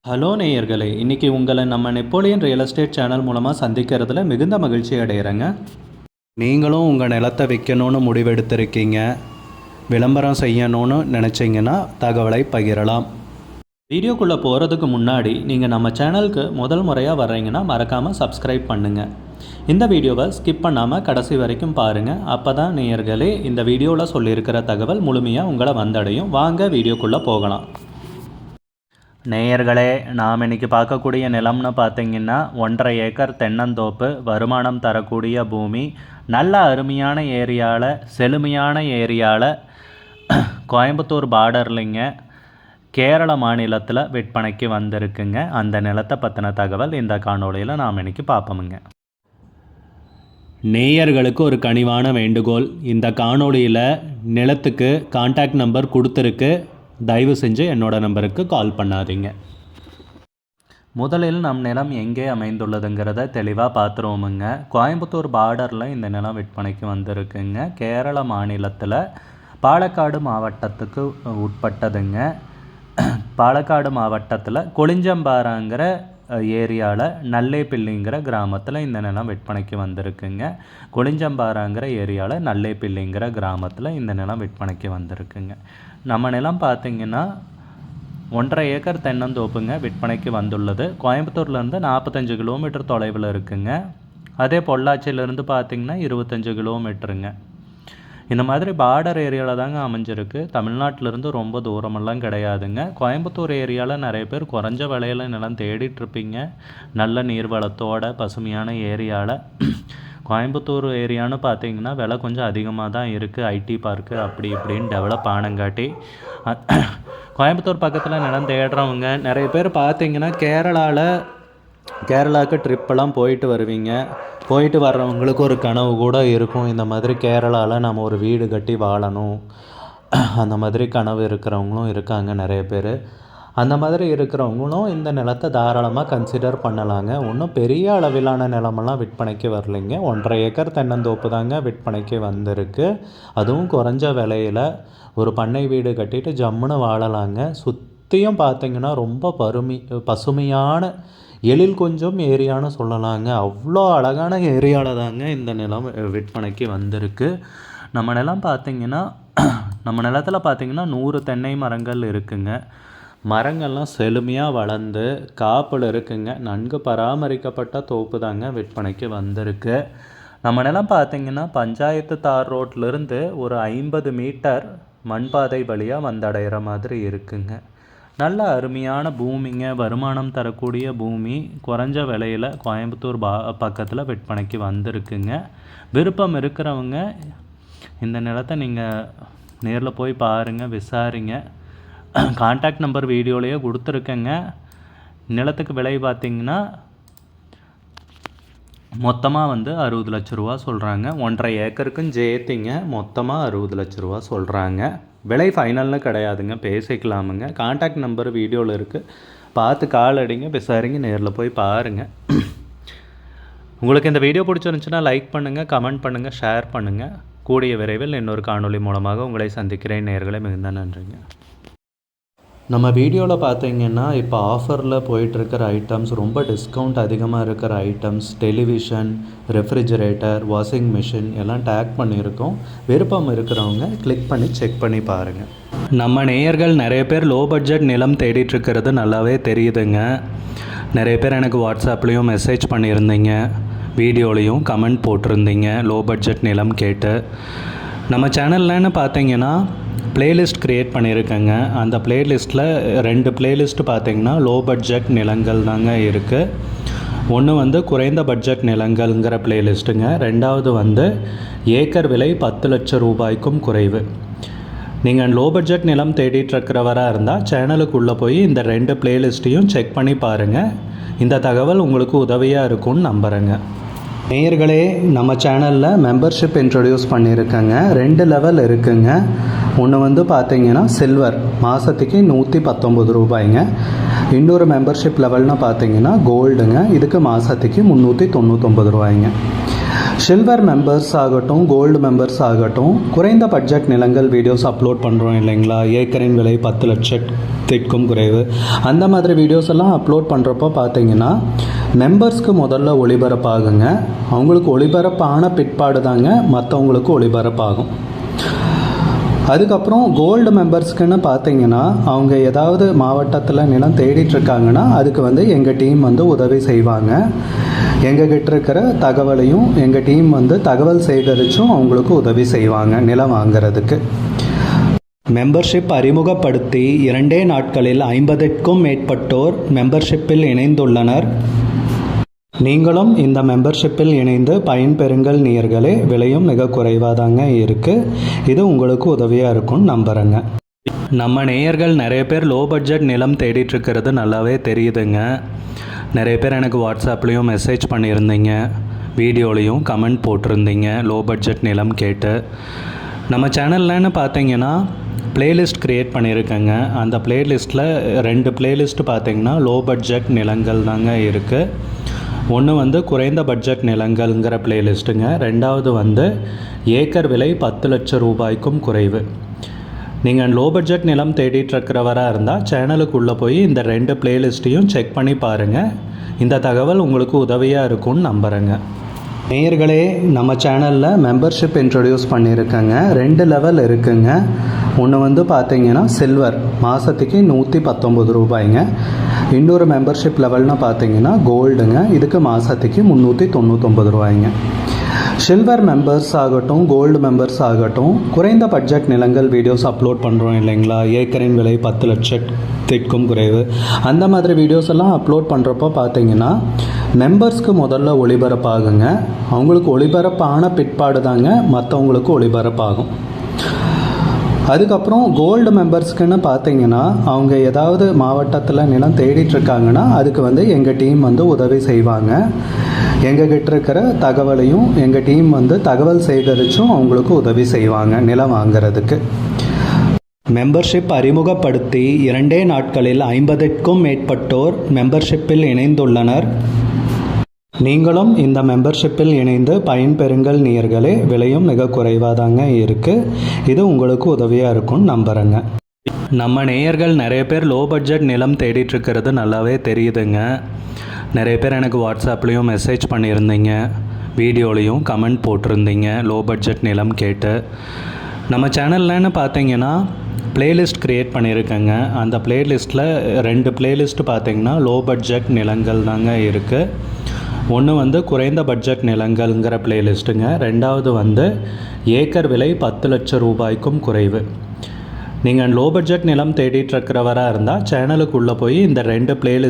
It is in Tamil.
ஹலோ நேயர்களே, இன்றைக்கி உங்களை நம்ம நெப்போலியன் ரியல் எஸ்டேட் சேனல் மூலமாக சந்திக்கிறதுல மிகுந்த மகிழ்ச்சி அடைகிறேங்க. நீங்களும் உங்கள் நிலத்தை விற்கணும்னு முடிவெடுத்திருக்கீங்க, விளம்பரம் செய்யணும்னு நினச்சிங்கன்னா தகவலை பகிரலாம். வீடியோக்குள்ளே போகிறதுக்கு முன்னாடி நீங்கள் நம்ம சேனலுக்கு முதல் முறையாக வர்றீங்கன்னா மறக்காமல் சப்ஸ்கிரைப் பண்ணுங்கள். இந்த வீடியோவை ஸ்கிப் பண்ணாமல் கடைசி வரைக்கும் பாருங்கள். அப்போ தான் நேயர்களே இந்த வீடியோவில் சொல்லியிருக்கிற தகவல் முழுமையாக உங்களை வந்தடையும். வாங்க வீடியோக்குள்ளே போகலாம். நேயர்களே, நாம் இன்றைக்கி பார்க்கக்கூடிய நிலம்னு பார்த்திங்கன்னா 1.5 ஏக்கர் தென்னந்தோப்பு, வருமானம் தரக்கூடிய பூமி, நல்ல அருமையான ஏரியாவில், செழுமையான ஏரியாவில், கோயம்புத்தூர் பார்டர்லிங்க, கேரள மாநிலத்தில் விற்பனைக்கு வந்திருக்குங்க. அந்த நிலத்தை பற்றின தகவல் இந்த காணொளியில் நாம் இன்றைக்கி பார்ப்போமுங்க. நேயர்களுக்கு ஒரு கனிவான வேண்டுகோள், இந்த காணொளியில் நிலத்துக்கு கான்டாக்ட் நம்பர் கொடுத்துருக்கு, தயவு செஞ்சு என்னோடய நம்பருக்கு கால் பண்ணாதீங்க. முதலில் நம் நிலம் எங்கே அமைந்துள்ளதுங்கிறத தெளிவாக பார்த்துருவோமுங்க. கோயம்புத்தூர் பார்டரில் இந்த நிலம் விற்பனைக்கு வந்திருக்குங்க. கேரள மாநிலத்தில் பாலக்காடு மாவட்டத்துக்கு உட்பட்டதுங்க. பாலக்காடு மாவட்டத்தில் கொளிஞ்சம்பாறைங்கிற ஏரியாவில் நல்லேப்பிள்ளிங்கிற கிராமத்தில் இந்த நிலம் விற்பனைக்கு வந்திருக்குங்க. கொளிஞ்சம்பாறைங்கிற ஏரியாவில் நல்லேப்பிள்ளிங்கிற கிராமத்தில் இந்த நிலம் விற்பனைக்கு வந்திருக்குங்க. நம்ம நிலம் பார்த்திங்கன்னா 1.5 ஏக்கர் தென்னந்தோப்புங்க, விற்பனைக்கு வந்துள்ளது. கோயம்புத்தூர்லேருந்து 45 கிலோமீட்டர் தொலைவில் இருக்குங்க. அதே பொள்ளாச்சியிலேருந்து பார்த்திங்கன்னா 25 கிலோமீட்டருங்க. இந்த மாதிரி பார்டர் ஏரியாவில் தாங்க அமைஞ்சிருக்கு. தமிழ்நாட்டிலேருந்து ரொம்ப தூரமெல்லாம் கிடையாதுங்க. கோயம்புத்தூர் ஏரியாவில் நிறைய பேர் குறைஞ்ச விலையில் நிலம் தேடிட்டுருப்பீங்க. நல்ல நீர்வளத்தோட பசுமையான ஏரியாவில். கோயம்புத்தூர் ஏரியான்னு பார்த்தீங்கன்னா விலை கொஞ்சம் அதிகமாக தான் இருக்குது. ஐடி பார்க்கு அப்படி இப்படின்னு டெவலப் ஆனங்காட்டி கோயம்புத்தூர் பக்கத்தில் நிலம் தேடுறவங்க நிறைய பேர் பார்த்தீங்கன்னா கேரளாவுக்கு ட்ரிப்பெல்லாம் போயிட்டு வருவீங்க. போயிட்டு வர்றவங்களுக்கு ஒரு கனவு கூட இருக்கும், இந்த மாதிரி கேரளாவில் நம்ம ஒரு வீடு கட்டி வாழணும். அந்த மாதிரி கனவு இருக்கிறவங்களும் இருக்காங்க நிறைய பேர். அந்த மாதிரி இருக்கிறவங்களும் இந்த நிலத்தை தாராளமாக கன்சிடர் பண்ணலாங்க. ஒன்றும் பெரிய அளவிலான நிலமெல்லாம் விற்பனைக்கு வரலைங்க. 1.5 ஏக்கர் தென்னந்தோப்பு தாங்க விற்பனைக்கு வந்திருக்கு. அதுவும் குறைஞ்ச விலையில் ஒரு பண்ணை வீடு கட்டிட்டு ஜம்முன்னு வாழலாங்க. சுற்றியும் பார்த்திங்கன்னா ரொம்ப பசுமையான எழில் கொஞ்சம் ஏரியான்னு சொல்லலாங்க. அவ்வளோ அழகான ஏரியாவில் தாங்க இந்த நிலம் விற்பனைக்கு வந்திருக்கு. நம்ம நிலம் பார்த்திங்கன்னா நம்ம நிலத்தில் பார்த்திங்கன்னா 100 தென்னை மரங்கள் இருக்குங்க. மரங்கள்லாம் செழுமையாக வளர்ந்து காப்பில் இருக்குங்க. நன்கு பராமரிக்கப்பட்ட தோப்பு தாங்க விற்பனைக்கு வந்திருக்கு. நம்ம நிலம் பார்த்திங்கன்னா பஞ்சாயத்து தார் ரோட்லேருந்து ஒரு 50 மீட்டர் மண்பாதை வழியாக வந்தடைகிற மாதிரி இருக்குங்க. நல்ல அருமையான பூமிங்க, வருமானம் தரக்கூடிய பூமி, குறைஞ்ச விலையில் கோயம்புத்தூர் பக்கத்தில் விற்பனைக்கு வந்திருக்குங்க. விருப்பம் இருக்கிறவங்க இந்த நிலத்தை நீங்கள் நேரில் போய் பாருங்கள், விசாரிங்க. கான்டாக்ட் நம்பர் வீடியோலேயே கொடுத்துருக்கேங்க. நிலத்துக்கு விலை பார்த்திங்கன்னா மொத்தமாக 60 லட்ச ரூபா சொல்கிறாங்க. 1.5 ஏக்கருக்கும் சேர்த்திங்க மொத்தமாக 60 லட்ச ரூபா சொல்கிறாங்க. விலை ஃபைனல்னு கிடையாதுங்க, பேசிக்கலாமுங்க. கான்டாக்ட் நம்பர் வீடியோவில் இருக்குது, பார்த்து கால் அடிங்க, விசாரிங்க, நேரில் போய் பாருங்கள். உங்களுக்கு இந்த வீடியோ பிடிச்சிருந்துச்சுன்னா லைக் பண்ணுங்கள், கமெண்ட் பண்ணுங்கள், ஷேர் பண்ணுங்கள். கூடிய விரைவில் இன்னொரு காணொளி மூலமாக உங்களை சந்திக்கிறேன். நேயர்களே, மிகுந்த நன்றிங்க. நம்ம வீடியோவில் பார்த்தீங்கன்னா இப்போ ஆஃபரில் போயிட்டுருக்கிற ஐட்டம்ஸ், ரொம்ப டிஸ்கவுண்ட் அதிகமாக இருக்கிற items, television, refrigerator, washing machine எல்லாம் டேக் பண்ணியிருக்கோம். விருப்பம் இருக்கிறவங்க கிளிக் பண்ணி செக் பண்ணி பாருங்கள். நம்ம நேயர்கள் நிறைய பேர் லோ பட்ஜெட் நிலம் தேடிட்டுருக்கிறது நல்லாவே தெரியுதுங்க. நிறைய பேர் எனக்கு வாட்ஸ்அப்லேயும் மெசேஜ் பண்ணியிருந்தீங்க, வீடியோலையும் கமெண்ட் போட்டிருந்தீங்க லோ பட்ஜெட் நிலம் கேட்டு. நம்ம சேனல்லன்னு பார்த்தீங்கன்னா பிளேலிஸ்ட் க்ரியேட் பண்ணியிருக்கேங்க. அந்த பிளேலிஸ்ட்டில் 2 பிளேலிஸ்ட்டு பார்த்திங்கன்னா லோ பட்ஜெட் நிலங்கள் தாங்க இருக்குது. ஒன்று குறைந்த பட்ஜெட் நிலங்கள்ங்கிற பிளேலிஸ்ட்டுங்க. ரெண்டாவது ஏக்கர் விலை 10 லட்சம் ரூபாய்க்கும் குறைவு. நீங்கள் லோ பட்ஜெட் நிலம் தேடிட்டுருக்கிறவராக இருந்தால் சேனலுக்குள்ளே போய் இந்த 2 பிளேலிஸ்ட்டையும் செக் பண்ணி பாருங்கள். இந்த தகவல் உங்களுக்கு உதவியாக இருக்கும்னு நம்புகிறேங்க. நேயர்களே, நம்ம சேனலில் மெம்பர்ஷிப் இன்ட்ரடியூஸ் பண்ணியிருக்கேங்க. 2 லெவல் இருக்குங்க. ஒன்று பார்த்தீங்கன்னா சில்வர், மாதத்துக்கு 119 ரூபாய்ங்க. இன்னொரு மெம்பர்ஷிப் லெவல்னால் பார்த்தீங்கன்னா கோல்டுங்க. இதுக்கு மாதத்துக்கு 399 ரூபாய்ங்க. சில்வர் மெம்பர்ஸ் ஆகட்டும், கோல்டு மெம்பர்ஸ் ஆகட்டும், குறைந்த பட்ஜெட் நிலங்கள் வீடியோஸ் அப்லோட் பண்ணுறோம் இல்லைங்களா, ஏக்கரின் விலை 10 லட்சத்திற்கும் குறைவு, அந்த மாதிரி வீடியோஸ் எல்லாம் அப்லோட் பண்ணுறப்போ பார்த்தீங்கன்னா மெம்பர்ஸ்க்கு முதல்ல ஒளிபரப்பாகுங்க. அவங்களுக்கு ஒளிபரப்பான பிற்பாடு தாங்க மற்றவங்களுக்கு ஒளிபரப்பாகும். அதுக்கப்புறம் கோல்டு மெம்பர்ஸ்க்குன்னு பார்த்தீங்கன்னா அவங்க ஏதாவது மாவட்டத்தில் நிலம் தேடிட்டுருக்காங்கன்னா அதுக்கு எங்கள் டீம் உதவி செய்வாங்க. எங்ககிட்ட இருக்கிற தகவலையும் எங்கள் டீம் தகவல் சேகரித்தும் அவங்களுக்கு உதவி செய்வாங்க நிலம் வாங்கிறதுக்கு. மெம்பர்ஷிப் அறிமுகப்படுத்தி 2 நாட்களில் 50க்கும் மேற்பட்டோர் மெம்பர்ஷிப்பில் இணைந்துள்ளனர். நீங்களும் இந்த மெம்பர்ஷிப்பில் இணைந்து பயன்பெறுங்கள் நேயர்களே. விலையும் மிக குறைவாக தாங்க இருக்குது. இது உங்களுக்கு உதவியாக இருக்கும்னு நம்புகிறேங்க. நம்ம நேயர்கள் நிறைய பேர் லோ பட்ஜெட் நிலம் தேடிட்டுருக்கிறது நல்லாவே தெரியுதுங்க. நிறைய பேர் எனக்கு வாட்ஸ்அப்லேயும் மெசேஜ் பண்ணியிருந்தீங்க, வீடியோலையும் கமெண்ட் போட்டிருந்தீங்க லோ பட்ஜெட் நிலம் கேட்டு. நம்ம சேனல்லன்னு பார்த்தீங்கன்னா பிளேலிஸ்ட் க்ரியேட் பண்ணியிருக்கேங்க. அந்த பிளேலிஸ்ட்டில் 2 பிளேலிஸ்ட் பார்த்தீங்கன்னா லோ பட்ஜெட் நிலங்கள் தாங்க இருக்குது. ஒன்று குறைந்த பட்ஜெட் நிலங்கள்ங்கிற பிளேலிஸ்ட்டுங்க. ரெண்டாவது ஏக்கர் விலை 10 லட்சம் ரூபாய்க்கும் குறைவு. நீங்கள் லோ பட்ஜெட் நிலம் தேடிட்டுருக்கிறவராக இருந்தால் சேனலுக்குள்ளே போய் இந்த 2 பிளேலிஸ்ட்டையும் செக் பண்ணி பாருங்கள். இந்த தகவல் உங்களுக்கு உதவியாக இருக்கும்னு நம்புகிறேங்க. நேயர்களே, நம்ம சேனலில் மெம்பர்ஷிப் இன்ட்ரடியூஸ் பண்ணியிருக்கேங்க. 2 லெவல் இருக்குங்க. ஒன்று பார்த்தீங்கன்னா சில்வர், மாதத்துக்கு 119 ரூபாய்ங்க. இன்னொரு மெம்பர்ஷிப் லெவல்னு பார்த்தீங்கன்னா கோல்டுங்க. இதுக்கு மாதத்துக்கு 399 ரூபாய்ங்க. சில்வர் மெம்பர்ஸ் ஆகட்டும், கோல்டு மெம்பர்ஸ் ஆகட்டும், குறைந்த பட்ஜெட் நிலங்கள் வீடியோஸ் அப்லோட் பண்ணுறோம் இல்லைங்களா, ஏக்கரின் விலை 10 லட்சத்திற்கும் குறைவு, அந்த மாதிரி வீடியோஸ் எல்லாம் அப்லோட் பண்ணுறப்போ பார்த்தீங்கன்னா மெம்பர்ஸ்க்கு முதல்ல ஒளிபரப்பாகுங்க. அவங்களுக்கு ஒளிபரப்பான பிற்பாடு தாங்க மற்றவங்களுக்கு ஒளிபரப்பாகும். அதுக்கப்புறம் கோல்டு மெம்பர்ஸ்க்குன்னு பார்த்தீங்கன்னா அவங்க ஏதாவது மாவட்டத்தில் நிலம் தேடிட்டுருக்காங்கன்னா அதுக்கு எங்கள் டீம் உதவி செய்வாங்க. எங்ககிட்ட இருக்கிற தகவலையும் எங்கள் டீம் தகவல் சேகரித்தும் அவங்களுக்கு உதவி செய்வாங்க நிலம் வாங்கிறதுக்கு. மெம்பர்ஷிப் அறிமுகப்படுத்தி 2 நாட்களில் 50க்கும் மேற்பட்டோர் மெம்பர்ஷிப்பில் இணைந்துள்ளனர். நீங்களும் இந்த மெம்பர்ஷிப்பில் இணைந்து பயன்பெறுங்கள் நேயர்களே. விலையும் மிக குறைவாக தாங்க இருக்குது. இது உங்களுக்கு உதவியாக இருக்கும்னு நம்புகிறேங்க. நம்ம நேயர்கள் நிறைய பேர் லோ பட்ஜெட் நிலம் தேடிட்டுருக்கிறது நல்லாவே தெரியுதுங்க. நிறைய பேர் எனக்கு வாட்ஸ்அப்லேயும் மெசேஜ் பண்ணியிருந்தீங்க, வீடியோலையும் கமெண்ட் போட்டிருந்தீங்க லோ பட்ஜெட் நிலம் கேட்டு. நம்ம சேனல்லன்னு பார்த்தீங்கன்னா பிளேலிஸ்ட் க்ரியேட் பண்ணியிருக்கேங்க. அந்த பிளேலிஸ்ட்டில் 2 பிளேலிஸ்ட் பார்த்தீங்கன்னா லோ பட்ஜெட் நிலங்கள் தாங்க இருக்குது. ஒன்று குறைந்த பட்ஜெட் நிலங்கள்ங்கிற பிளேலிஸ்ட்டுங்க. ரெண்டாவது ஏக்கர் விலை 10 லட்சம் ரூபாய்க்கும் குறைவு. நீங்கள் லோ பட்ஜெட் நிலம் தேடிட்டுருக்கிறவராக இருந்தால் சேனலுக்குள்ளே போய் இந்த 2 பிளேலிஸ்ட்